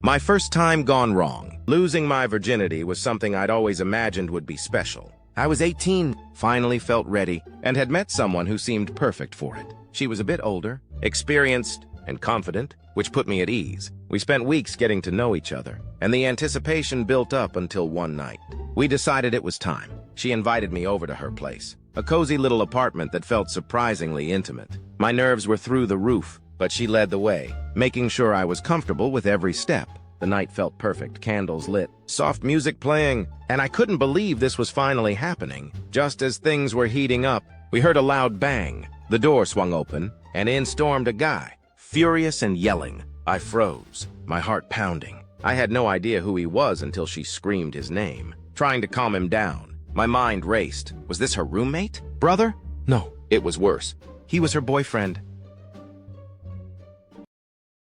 My first time gone wrong. Losing my virginity was something I'd always imagined would be special. I was 18, finally felt ready, and had met someone who seemed perfect for it. She was a bit older, experienced, and confident, which put me at ease. We spent weeks getting to know each other, and the anticipation built up until one night. We decided it was time. She invited me over to her place, a cozy little apartment that felt surprisingly intimate. My nerves were through the roof, but she led the way, making sure I was comfortable with every step. The night felt perfect, candles lit, soft music playing, and I couldn't believe this was finally happening. Just as things were heating up, we heard a loud bang. The door swung open, and in stormed a guy, furious and yelling. I froze, my heart pounding. I had no idea who he was until she screamed his name. Trying to calm him down, my mind raced. Was this her roommate? Brother? No, it was worse. He was her boyfriend.